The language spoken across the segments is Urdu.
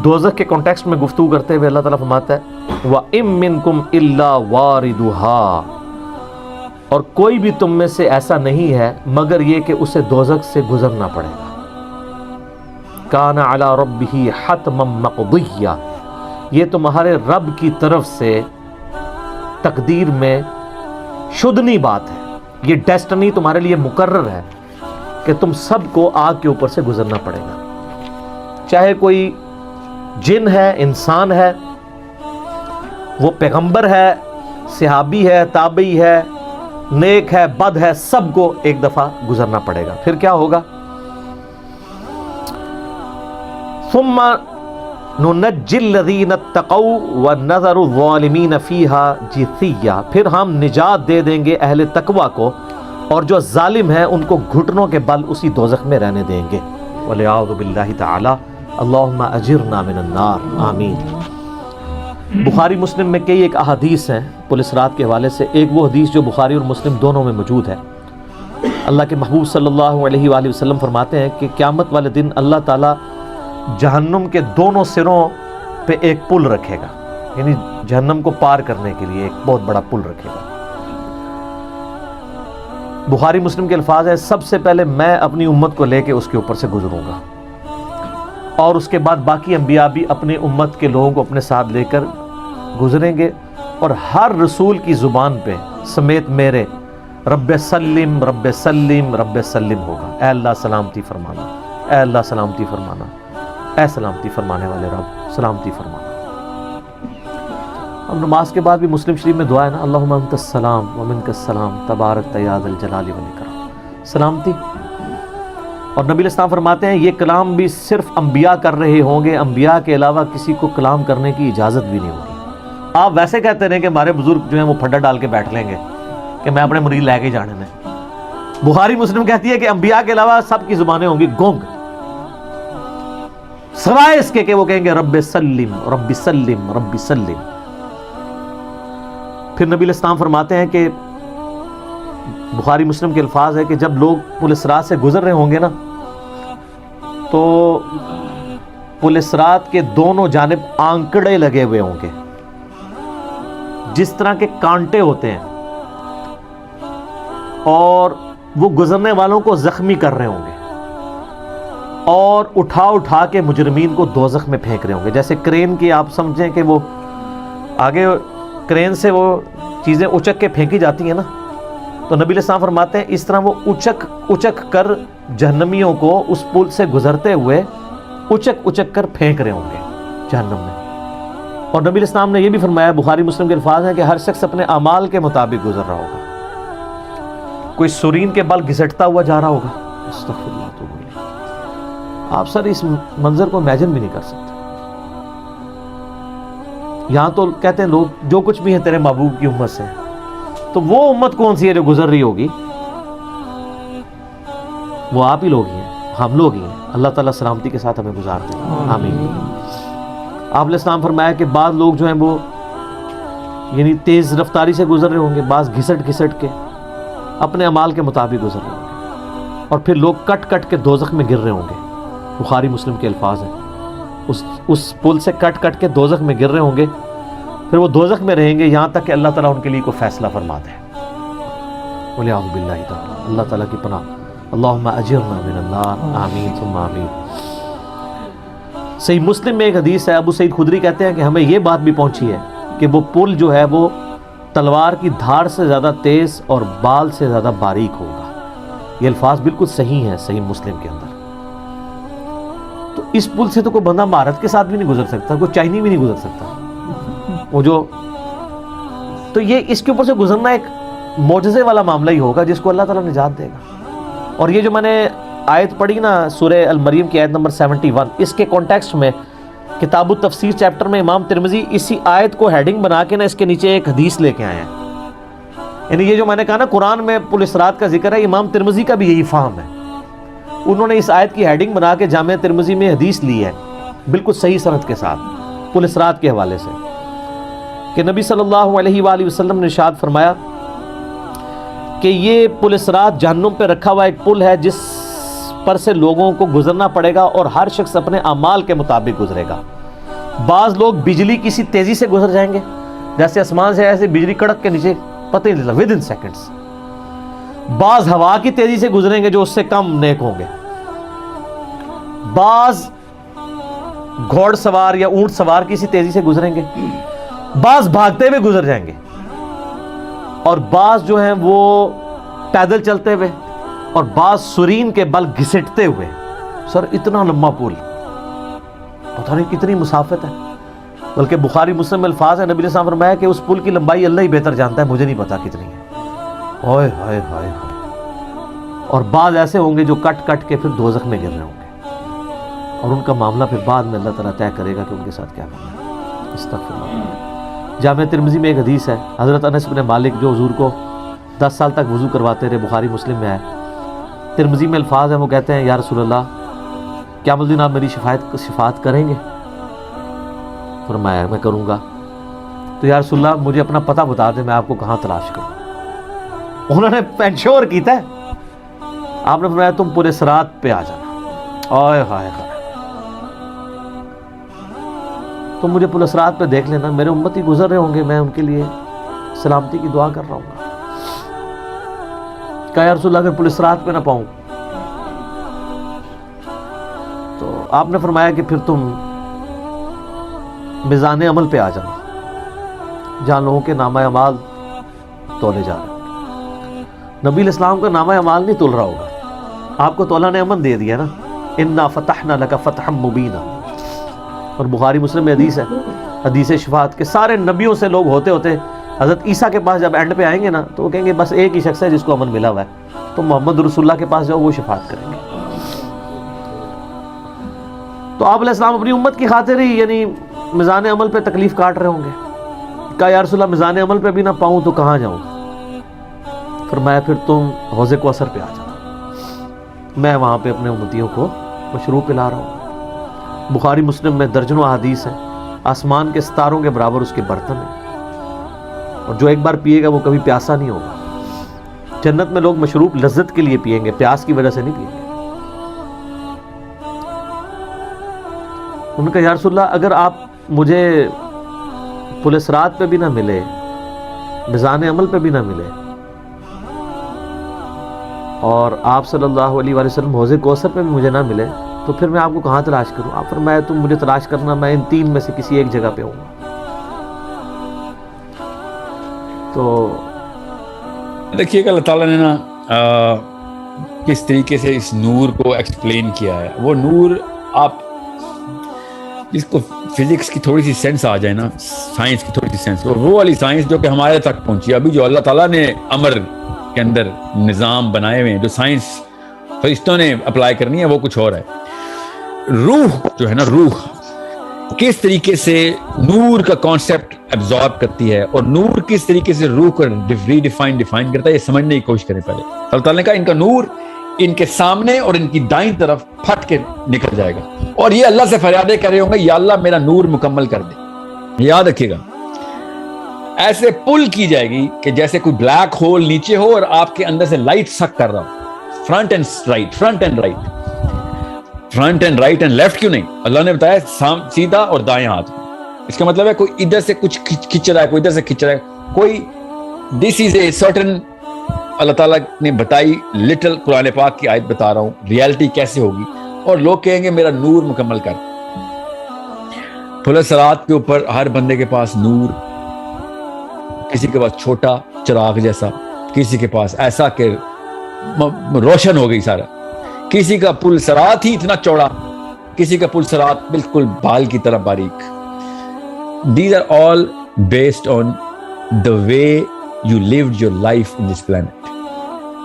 دوزخ کے کانٹیکسٹ میں گفتگو کرتے ہوئے اللہ تعالیٰ فرماتا ہے وَإِن مِّنكُمْ إِلَّا وَارِدُهَا، اور کوئی بھی تم میں سے ایسا نہیں ہے مگر یہ کہ اسے دوزخ سے گزرنا پڑے گا. كَانَ عَلَى رَبِّهِ حَتْمًا مَقْضِيًّا، یہ تمہارے رب کی طرف سے تقدیر میں شدنی بات ہے، یہ ڈیسٹنی تمہارے لیے مقرر ہے کہ تم سب کو آگ کے اوپر سے گزرنا پڑے گا. چاہے کوئی جن ہے، انسان ہے، وہ پیغمبر ہے، صحابی ہے، تابعی ہے، نیک ہے، بد ہے، سب کو ایک دفعہ گزرنا پڑے گا. پھر کیا ہوگا؟ ثم ننجی الذین اتقوا ونذر الظالمین فیہا جثیا، پھر ہم نجات دے دیں گے اہل تقوی کو اور جو ظالم ہیں ان کو گھٹنوں کے بل اسی دوزخ میں رہنے دیں گے. وَلِعَوْذُ بِاللَّهِ تَعَالَى اللہم اجرنا من النار، آمین. بخاری مسلم میں کئی ایک احادیث ہیں پل صراط کے حوالے سے. ایک وہ حدیث جو بخاری اور مسلم دونوں میں موجود ہے. اللہ کے محبوب صلی اللہ علیہ وآلہ وسلم فرماتے ہیں کہ قیامت والے دن اللہ تعالیٰ جہنم کے دونوں سروں پہ ایک پل رکھے گا، یعنی جہنم کو پار کرنے کے لیے ایک بہت بڑا پل رکھے گا. بخاری مسلم کے الفاظ ہیں سب سے پہلے میں اپنی امت کو لے کے اس کے اوپر سے گزروں گا، اور اس کے بعد باقی انبیاء بھی اپنی امت کے لوگوں کو اپنے ساتھ لے کر گزریں گے، اور ہر رسول کی زبان پہ سمیت میرے رب سلم رب سلم رب سلم ہوگا. اے اللہ سلامتی فرمانا، اے اللہ سلامتی فرمانا، اے سلامتی فرمانے والے رب سلامتی فرمانا. اب نماز کے بعد بھی مسلم شریف میں دعا ہے نا، اللہم انت السلام ومنک السلام تبارک یا ذا الجلال والاکرام، سلامتی. اور نبی علیہ السلام فرماتے ہیں یہ کلام بھی صرف انبیاء کر رہے ہوں گے، انبیاء کے علاوہ کسی کو کلام کرنے کی اجازت بھی نہیں ہوگی. آپ ویسے کہتے رہیں کہ ہمارے بزرگ جو ہیں وہ پھڈا ڈال کے بیٹھ لیں گے کہ میں اپنے مرید لے کے جانے میں. بخاری مسلم کہتی ہے کہ انبیاء کے علاوہ سب کی زبانیں ہوں گی گونگ، سوائے اس کے کہ وہ کہیں گے رب سلم رب سلم رب سلم. پھر نبی علیہ السلام فرماتے ہیں کہ بخاری مسلم کے الفاظ ہے کہ جب لوگ پل صراط سے گزر رہے ہوں گے نا تو پل صراط کے دونوں جانب آنکڑے لگے ہوئے ہوں گے، جس طرح کے کانٹے ہوتے ہیں، اور وہ گزرنے والوں کو زخمی کر رہے ہوں گے اور اٹھا اٹھا کے مجرمین کو دوزخ میں پھینک رہے ہوں گے. جیسے کرین کی آپ سمجھیں کہ وہ آگے کرین سے وہ چیزیں اچک کے پھینکی جاتی ہیں نا، تو نبی علیہ السلام فرماتے ہیں اس طرح وہ اچک کر جہنمیوں کو اس پل سے گزرتے ہوئے اچک کر پھینک رہے ہوں گے جہنم میں. اور نبی علیہ السلام نے یہ بھی فرمایا، بخاری مسلم کے الفاظ ہیں کہ ہر شخص اپنے اعمال کے مطابق گزر رہا ہوگا. کوئی سورین کے بل گھسٹتا ہوا جا رہا ہوگا، استغفر اللہ توبہ الیہ. آپ سر اس منظر کو امیجن بھی نہیں کر سکتے. یہاں تو کہتے ہیں لوگ جو کچھ بھی ہے تیرے محبوب کی امت سے، تو وہ امت کون سی ہے جو گزر رہی ہوگی؟ وہ آپ ہی لوگ ہی ہیں، ہم لوگ ہی ہیں. اللہ تعالیٰ سلامتی کے ساتھ ہمیں گزار دیں، آمین. آپ علیہ السلام فرمایا کہ بعض لوگ جو ہیں وہ یعنی تیز رفتاری سے گزر رہے ہوں گے، بعض گھسٹ کے اپنے اعمال کے مطابق گزر رہے ہوں گے، اور پھر لوگ کٹ کے دوزخ میں گر رہے ہوں گے. بخاری مسلم کے الفاظ ہیں اس پل سے کٹ کے دوزخ میں گر رہے ہوں گے، پھر وہ دوزخ میں رہیں گے یہاں تک کہ اللہ تعالیٰ ان کے لیے کوئی فیصلہ فرماتے ہیں. وَلِعَوْذُ بِاللَّهِ تَعَالَى، اللہ تعالیٰ کی پناہ. اللہم اجرنا من النار، آمین ثم آمین. صحیح مسلم میں ایک حدیث ہے، ابو سعید خدری کہتے ہیں کہ ہمیں یہ بات بھی پہنچی ہے کہ وہ پل جو ہے وہ تلوار کی دھار سے زیادہ تیز اور بال سے زیادہ باریک ہوگا. یہ الفاظ بالکل صحیح ہیں صحیح مسلم کے اندر. تو اس پل سے تو کوئی بندہ مہارت کے ساتھ بھی نہیں گزر سکتا، کوئی چائنی بھی نہیں گزر سکتا. وہ جو تو یہ اس کے اوپر سے گزرنا ایک معجزے والا معاملہ ہی ہوگا جس کو اللہ تعالیٰ نجات دے گا. اور یہ جو میں نے آیت پڑھی نا سورہ المریم کی آیت نمبر 71، اس کے کانٹیکسٹ میں کتاب التفسیر چیپٹر میں امام ترمذی اسی آیت کو ہیڈنگ بنا کے نا اس کے نیچے ایک حدیث لے کے آئے ہیں. یعنی یہ جو میں نے کہا نا قرآن میں پل صراط کا ذکر ہے، امام ترمذی کا بھی یہی فہم ہے. انہوں نے اس آیت کی ہیڈنگ بنا کے جامع ترمذی میں حدیث لی ہے بالکل صحیح سند کے ساتھ پل صراط کے حوالے سے، کہ نبی صلی اللہ علیہ وآلہ وسلم نے ارشاد فرمایا کہ یہ پل صراط جہنم پہ رکھا ہوا ایک پل ہے جس پر سے لوگوں کو گزرنا پڑے گا اور ہر شخص اپنے اعمال کے مطابق گزرے گا. بعض لوگ بجلی کسی تیزی سے گزر جائیں گے، جیسے آسمان سے ایسے بجلی کڑک کے نیچے پتہ ہی نہیں چلتا، ود ان سیکنڈز. بعض ہوا کی تیزی سے گزریں گے جو اس سے کم نیک ہوں گے. بعض گھوڑ سوار یا اونٹ سوار کسی تیزی سے گزریں گے، بعض بھاگتے ہوئے گزر جائیں گے، اور بعض جو ہیں وہ پیدل چلتے ہوئے، اور بعض سرین کے بل گھسٹتے ہوئے. سر اتنا لمبا پل، پتہ نہیں کتنی مسافت ہے. بلکہ بخاری مسلم میں الفاظ ہے، نبی علیہ السلام نے فرمایا کہ اس پل کی لمبائی اللہ ہی بہتر جانتا ہے، مجھے نہیں پتا کتنی ہے. ہائے ہائے ہائے. اور بعض ایسے ہوں گے جو کٹ کٹ کے پھر دوزخ میں گر رہے ہوں گے، اور ان کا معاملہ پھر بعد میں اللہ تعالیٰ طے کرے گا کہ ان کے ساتھ کیا کرنا ہے. استغفر اللہ. جامع ترمذی میں ایک حدیث ہے، حضرت انس بن مالک جو حضور کو 10 سال تک وضو کرواتے رہے، بخاری مسلم میں ہے. ترمذی میں الفاظ ہیں، وہ کہتے ہیں یا رسول اللہ قیامت الدین آپ میری شفاعت کریں گے؟ فرمایا میں کروں گا. تو یا رسول اللہ مجھے اپنا پتہ بتا دیں، میں آپ کو کہاں تلاش کروں. انہوں نے پینشور کیتا ہے. آپ نے فرمایا تم پورے صراط پہ آ جانا. آئے ہائے ہائے. تم مجھے پورے صراط پہ دیکھ لینا، میرے امتی گزر رہے ہوں گے، میں ان کے لیے سلامتی کی دعا کر رہا ہوں گا. کہا یا رسول اللہ اگر پورے صراط پہ نہ پاؤں؟ تو آپ نے فرمایا کہ پھر تم میزان عمل پہ آ جانا، جہاں لوگوں کے نامہ اعمال تولے جا رہے ہیں. نبی علیہ السلام کا نامہ اعمال نہیں تول رہا ہوگا، آپ کو تو اللہ نے امن دے دیا نا، انا فتحنا لک فتحا مبینا. اور بخاری مسلم میں حدیث ہے، حدیث شفاعت کے سارے نبیوں سے لوگ ہوتے ہوتے حضرت عیسیٰ کے پاس جب اینڈ پہ آئیں گے نا تو وہ کہیں گے بس ایک ہی شخص ہے جس کو امن ملا ہوا ہے، تو محمد رسول اللہ کے پاس جاؤ، وہ شفاعت کریں گے. تو آپ علیہ السلام اپنی امت کی خاطر ہی یعنی میزان عمل پہ تکلیف کاٹ رہے ہوں گے. کہا یا رسول اللہ میزان عمل پہ بھی نہ پاؤں تو کہاں جاؤں؟ فرمایا پھر تم حوض کوثر پہ آ جانا، میں وہاں پہ اپنے امتیوں کو مشروب پلا رہا ہوں. بخاری مسلم میں درجنوں احادیث ہیں، آسمان کے ستاروں کے برابر اس کے برتن ہیں، اور جو ایک بار پیے گا وہ کبھی پیاسا نہیں ہوگا. جنت میں لوگ مشروب لذت کے لیے پئیں گے، پیاس کی وجہ سے نہیں پئیں گے. ان کا یا رسول اللہ اگر آپ مجھے پل صراط پہ بھی نہ ملے، میزان عمل پہ بھی نہ ملے، اور آپ صلی اللہ علیہ وآلہ وسلم حوض کوثر پہ بھی مجھے نہ ملے، تو پھر میں آپ کو کہاں تلاش کروں؟ آپ فرمایا تم مجھے تلاش کرنا، میں ان 3 میں سے کسی ایک جگہ پہ ہوں گا. تو دیکھیے کہ اللہ تعالیٰ نے نا کس طریقے سے اس نور کو ایکسپلین کیا ہے. وہ نور آپ جس کو فزکس کی تھوڑی سی سینس آ جائے نا، سائنس کی تھوڑی سی سینس، وہ والی سائنس جو کہ ہمارے تک پہنچی. ابھی جو اللہ تعالیٰ نے امر کے اندر نظام بنائے ہوئے ہیں، جو سائنس فرشتوں نے اپلائی کرنی ہے، وہ کچھ اور ہے. روح جو ہے نا، روح کس طریقے سے نور کا کانسیپٹ ایبزارب کرتی ہے، اور نور کس طریقے سے روح کو ڈیفائن کرتا ہے، یہ سمجھنے کی کوشش کریں پہلے. اللہ تعالیٰ نے کہا ان کا نور ان کے سامنے اور ان کی دائیں طرف پھٹ کے نکل جائے گا، اور یہ اللہ سے فریادیں کر رہے ہوں گے یا اللہ میرا نور مکمل کر دے. یاد رکھیے گا ایسے پل کی جائے گی کہ جیسے کوئی بلیک ہول نیچے ہو اور آپ کے اندر سے لائٹ سک کر رہا ہو، front and right and left کیوں نہیں؟ اللہ نے بتایا سیدھا اور دائیں ہاتھ. اس کا مطلب ہے کوئی ادھر سے کچھ کھچ رہا ہے، کوئی ادھر سے کھچ رہا ہے، کوئی دس از اے سرٹن. اللہ تعالیٰ نے بتائی لٹل قرآن پاک کی آیت بتا رہا ہوں ریالٹی کیسے ہوگی، اور لوگ کہیں گے میرا نور مکمل کر. پل صراط کے اوپر ہر بندے کے پاس نور، کسی کے پاس چھوٹا چراغ جیسا، کسی کے پاس ایسا کہ روشن ہو گئی سارا، کسی کا پل صراط ہی اتنا چوڑا، کسی کا پل صراط بالکل بال کی طرح باریک. These are all based on the way you lived your life in this planet.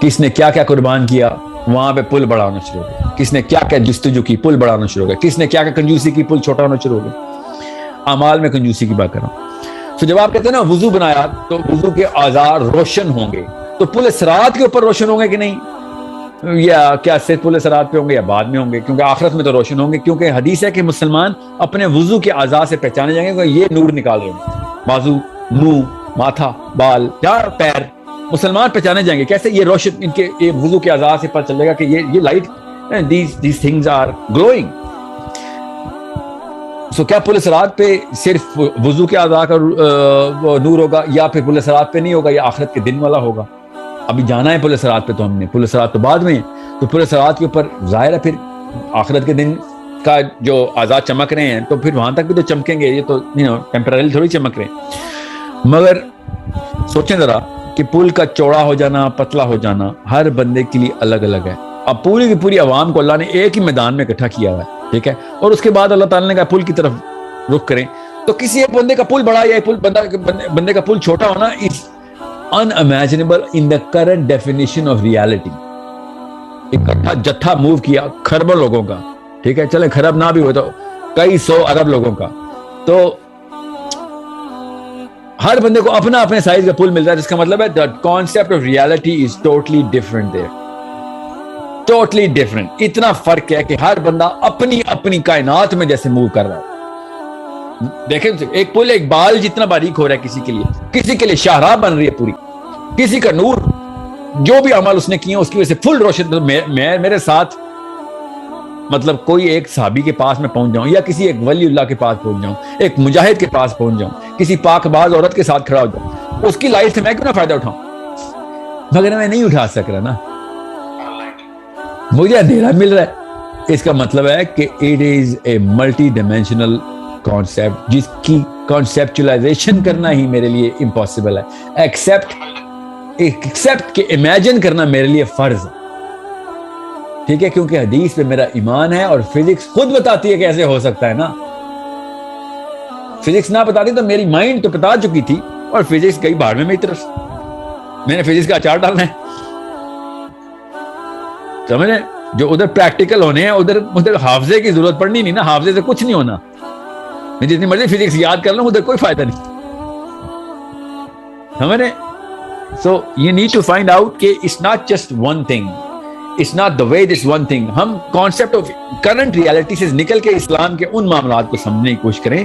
کس نے کیا کیا قربان کیا، وہاں پہ پل بڑا ہونا شروع ہو گیا. کس نے کیا کیا جستجو کی، پل بڑا ہونا شروع ہو گیا. کس نے کیا کیا کنجوسی کی، پل چھوٹا ہونا شروع ہو گیا. اعمال میں کنجوسی کی بات کر رہا ہوں. تو جب آپ کہتے ہیں نا وضو بنایا تو وضو کے اعضاء روشن ہوں گے، تو پل صراط کے اوپر روشن ہوں گے کہ نہیں؟ یا کیا صرف پل صراط پہ ہوں گے یا بعد میں ہوں گے؟ کیونکہ آخرت میں تو روشن ہوں گے، کیونکہ حدیث ہے کہ مسلمان اپنے وضو کے اعضاء سے پہچانے جائیں گے کہ یہ نور نکال رہے ہیں. بازو، منہ، ماتھا، بال یا پیر، مسلمان پہچانے جائیں گے. کیسے؟ یہ روشن ان کے یہ وضو کے اعضاء سے پتہ چلے گا کہ یہ light, these things are glowing. سو کیا پل صراط پہ صرف وضو کے اعضاء کا نور ہوگا یا پھر پل صراط پہ نہیں ہوگا یا آخرت کے دن والا ہوگا؟ ابھی جانا ہے پل صراط پہ تو ہم نے، پل صراط تو بعد میں ہے، تو پل صراط کے اوپر ظاہر ہے پھر آخرت کے دن کا جو اعضاء چمک رہے ہیں تو پھر وہاں تک بھی تو چمکیں گے، یہ تو ٹیمپرری تھوڑی چمک رہے ہیں۔ مگر سوچیں ذرا کہ پل کا چوڑا ہو جانا پتلا ہو جانا ہر بندے کے لیے الگ الگ ہے۔ اب پوری کی پوری عوام کو اللہ نے ایک ہی میدان میں اکٹھا کیا ہوا ہے، ٹھیک ہے، اور اس کے بعد اللہ تعالیٰ نے کہا پل کی طرف رخ کریں، تو کسی ایک بندے کا پل بڑا یا بندے کا پل چھوٹا ہونا is unimaginable in the current definition of reality۔ اکٹھا جتھا موو کیا کھربوں لوگوں کا، ٹھیک ہے، چلیں کھرب نہ بھی ہو تو کئی سو ارب لوگوں کا، تو ہر بندے کو اپنا اپنے سائز کا پل مل رہا ہے، جس کا مطلب ہے the concept of reality is totally different there، totally different. اتنا فرق ہے کہ ہر بندہ اپنی اپنی کائنات میں جیسے موو کر رہا ہے۔ دیکھیں ایک پل ایک بال جتنا باریک ہو رہا ہے کسی کے لیے شاہراہ بن رہی ہے پوری، کسی کا نور جو بھی عمل اس نے کیے اس کی وجہ سے فل روشن۔ میرے ساتھ مطلب کوئی ایک صحابی کے پاس میں پہنچ جاؤں یا کسی ایک ولی اللہ کے پاس پہنچ جاؤں، ایک مجاہد کے پاس پہنچ جاؤں، کسی پاک باز عورت کے ساتھ کھڑا ہو جاؤں، اس کی لائف سے میں کیوں نہ فائدہ اٹھاؤں؟ مگر میں نہیں اٹھا سک رہا نا، مجھے اندھیرا مل رہا ہے۔ اس کا مطلب ہے کہ it is a multi dimensional concept جس کی کانسیپچولائزیشن کرنا ہی میرے لیے امپاسبل ہے، ایکسپٹ کہ امیجن کرنا میرے لیے فرض ہے، ٹھیک ہے، کیونکہ حدیث پہ میرا ایمان ہے اور فزکس خود بتاتی ہے کہ ایسے ہو سکتا ہے نا۔ فزکس نہ بتاتی تو میری مائنڈ تو بتا چکی تھی، اور فزکس گئی باہر میں میری طرف، میں نے فزکس کا اچار ڈالنا ہے، سمجھے؟ جو ادھر پریکٹیکل ہونے ہیں ادھر حافظے کی ضرورت پڑنی نہیں نا، حافظے سے کچھ نہیں ہونا، میں جتنی مرضی فزکس یاد کر لوں ادھر کوئی فائدہ نہیں، سمجھے؟ So you need to find out کہ it's not just one thing, it's not the way this one thing. ہم کانسیپٹ آف کرنٹ ریالٹی سے نکل کے اسلام کے ان معاملات کو سمجھنے کی کوشش کریں